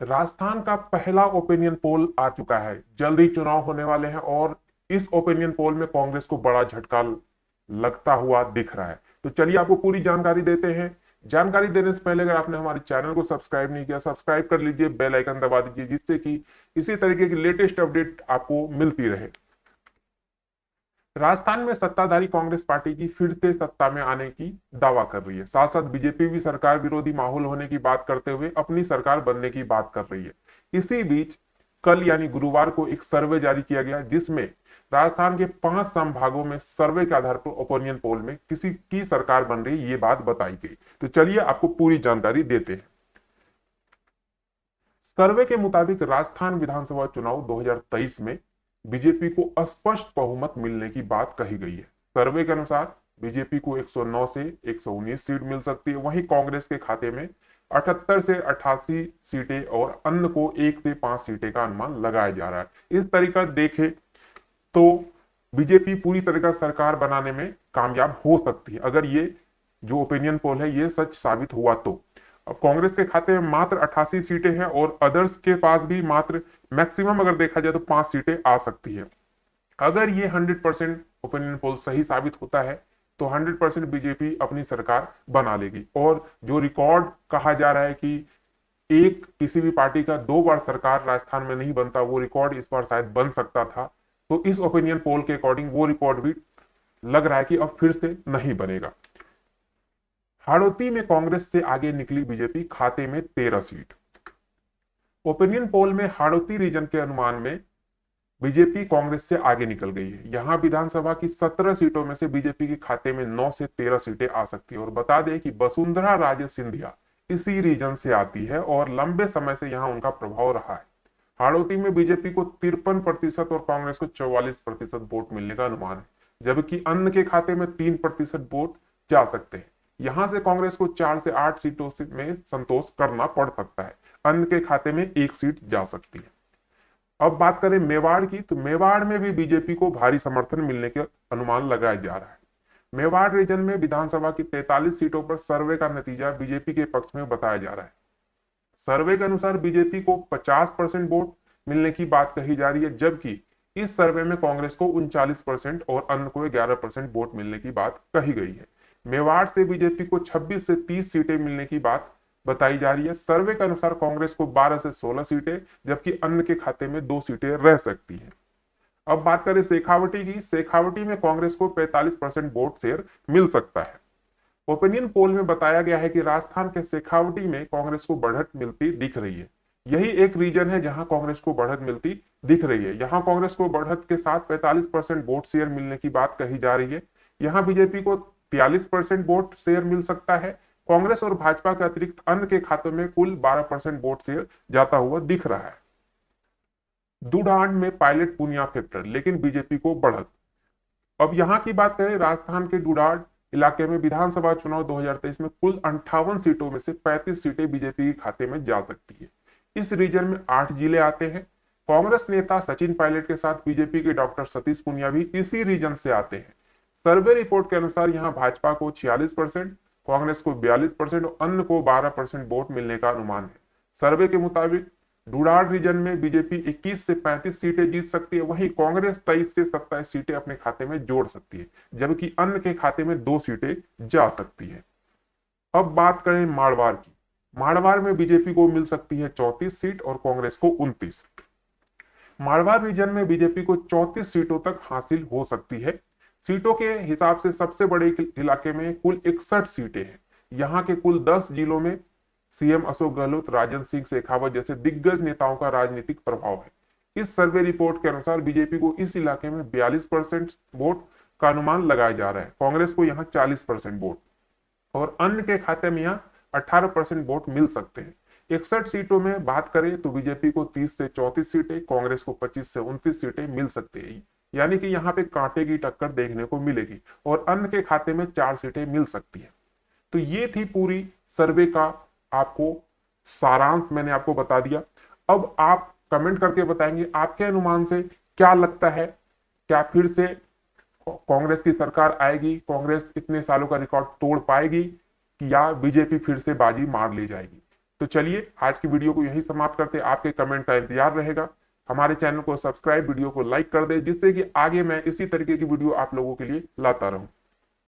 राजस्थान का पहला opinion poll आ चुका है। जल्द ही चुनाव होने वाले हैं और इस ओपिनियन पोल में कांग्रेस को बड़ा झटका लगता हुआ दिख रहा है। तो चलिए आपको पूरी जानकारी देते हैं। जानकारी देने से पहले अगर आपने हमारे चैनल को सब्सक्राइब नहीं किया, सब्सक्राइब कर लीजिए, बेल आइकन दबा दीजिए, जिससे कि इसी तरीके की लेटेस्ट अपडेट आपको मिलती रहे। राजस्थान में सत्ताधारी कांग्रेस पार्टी की फिर से सत्ता में आने की दावा कर रही है। साथ साथ बीजेपी भी सरकार विरोधी माहौल होने की बात करते हुए अपनी सरकार बनने की बात कर रही है। इसी बीच कल यानी गुरुवार को एक सर्वे जारी किया गया, जिसमें राजस्थान के 5 संभागों में सर्वे के आधार पर ओपिनियन पोल में किसी की सरकार बन रही है, ये बात बताई गई। तो चलिए आपको पूरी जानकारी देते हैं। सर्वे के मुताबिक राजस्थान विधानसभा चुनाव 2023 में बीजेपी को स्पष्ट बहुमत मिलने की बात कही गई है। सर्वे के अनुसार बीजेपी को 109 से 119 सीट मिल सकती है, वहीं कांग्रेस के खाते में 78 से 88 सीटें और अन्य को 1 से 5 सीटें का अनुमान लगाया जा रहा है। इस तरीका देखे तो बीजेपी पूरी तरह का सरकार बनाने में कामयाब हो सकती है, अगर ये जो ओपिनियन पोल है ये सच साबित हुआ तो। अब कांग्रेस के खाते में मात्र 88 सीटें हैं और अदर्स के पास भी मात्र मैक्सिमम अगर देखा जाए तो 5 सीटें आ सकती है। अगर ये 100% ओपिनियन पोल सही साबित होता है तो 100% बीजेपी अपनी सरकार बना लेगी। और जो रिकॉर्ड कहा जा रहा है कि एक किसी भी पार्टी का 2 बार सरकार राजस्थान में नहीं बनता, वो रिकॉर्ड इस बार शायद बन सकता था। तो इस ओपिनियन पोल के अकॉर्डिंग वो रिकॉर्ड भी लग रहा है कि अब फिर से नहीं बनेगा। हाड़ौती में कांग्रेस से आगे निकली बीजेपी, खाते में 13 सीट। ओपिनियन पोल में हाड़ौती रीजन के अनुमान में बीजेपी कांग्रेस से आगे निकल गई है। यहां विधानसभा की 17 सीटों में से बीजेपी के खाते में 9 से 13 सीटें आ सकती है। और बता दें कि वसुंधरा राजे सिंधिया इसी रीजन से आती है और लंबे समय से यहां उनका प्रभाव रहा है। हाड़ौती में बीजेपी को 53% और कांग्रेस को 44% वोट मिलने का अनुमान है, जबकि अन्य के खाते में 3% वोट जा सकते हैं। यहां से कांग्रेस को 4 से 8 सीटों में संतोष करना पड़ सकता है, अन्य के खाते में 1 सीट जा सकती है। अब बात करें मेवाड़ की, तो मेवाड़ में भी बीजेपी को भारी समर्थन मिलने के अनुमान लगाया जा रहा है। मेवाड़ रीजन में विधानसभा की 43 सीटों पर सर्वे का नतीजा बीजेपी के पक्ष में बताया जा रहा है। सर्वे के अनुसार बीजेपी को 50% वोट मिलने की बात कही जा रही है, जबकि इस सर्वे में कांग्रेस को 39% और अन्य को 11% वोट मिलने की बात कही गई है। मेवाड़ से बीजेपी को 26 से 30 सीटें मिलने की बात बताई जा रही है। सर्वे के अनुसार कांग्रेस को 12 से 16 सीटें, जबकि अन्य के खाते में 2 सीटें रह सकती हैं। अब बात करें शेखावटी की, शेखावटी में कांग्रेस को 45% वोट शेयर मिल सकता है। ओपिनियन पोल में बताया गया है कि राजस्थान के शेखावटी में कांग्रेस को बढ़त मिलती दिख रही है। यही एक रीजन है जहां कांग्रेस को बढ़त मिलती दिख रही है। यहां कांग्रेस को बढ़त के साथ 45% वोट शेयर मिलने की बात कही जा रही है। यहां बीजेपी को 43% वोट शेयर मिल सकता है। कांग्रेस और भाजपा के अतिरिक्त अन्य के खातों में कुल 12% वोट शेयर जाता हुआ दिख रहा है। दूडान में पायलट पुनिया फैक्टर, लेकिन बीजेपी को बढ़त। अब यहां की बात करें, राजस्थान के डुडाड इलाके में विधानसभा चुनाव 2023 में कुल 58 सीटों में से 35 सीटें बीजेपी के खाते में जा सकती है। इस रीजन में 8 जिले आते हैं। कांग्रेस नेता सचिन पायलट के साथ बीजेपी के डॉक्टर सतीश पुनिया भी इसी रीजन से आते हैं। सर्वे रिपोर्ट के अनुसार यहां भाजपा को 46%, कांग्रेस को 42% और अन्य को 12% वोट मिलने का अनुमान है। सर्वे के मुताबिक डुडाड रीजन में बीजेपी 21 से 35 सीटें जीत सकती है, वहीं कांग्रेस 23 से 27 सीटें अपने खाते में जोड़ सकती है, जबकि अन्य के खाते में 2 सीटें जा सकती है। अब बात करें मारवाड़ की। मारवाड़ में बीजेपी को मिल सकती है 34 सीट और कांग्रेस को 29। मारवाड़ रीजन में बीजेपी को 34 सीटों तक हासिल हो सकती है। सीटों के हिसाब से सबसे बड़े इलाके में कुल 61 सीटें हैं। यहाँ के कुल 10 जिलों में सीएम अशोक गहलोत, राजन सिंह शेखावत जैसे दिग्गज नेताओं का राजनीतिक प्रभाव है। इस सर्वे रिपोर्ट के अनुसार बीजेपी को इस इलाके में 42% वोट का अनुमान लगाया जा रहा है। कांग्रेस को यहाँ 40% वोट और अन्य के खाते में यहाँ 18% वोट मिल सकते हैं। 61 सीटों में बात करें तो बीजेपी को 30 से 34 सीटें, कांग्रेस को 25 से 29 सीटें मिल सकती है। यानी कि यहाँ पे कांटे की टक्कर देखने को मिलेगी और अन्य के खाते में 4 सीटें मिल सकती है। तो ये थी पूरी सर्वे का आपको सारांश, मैंने आपको बता दिया। अब आप कमेंट करके बताएंगे आपके अनुमान से क्या लगता है, क्या फिर से कांग्रेस की सरकार आएगी, कांग्रेस इतने सालों का रिकॉर्ड तोड़ पाएगी, या बीजेपी फिर से बाजी मार ले जाएगी। तो चलिए आज की वीडियो को यही समाप्त करते हैं। आपके कमेंट का इंतजार रहेगा। हमारे चैनल को सब्सक्राइब, वीडियो को लाइक कर दे, जिससे कि आगे मैं इसी तरीके की वीडियो आप लोगों के लिए लाता रहूं।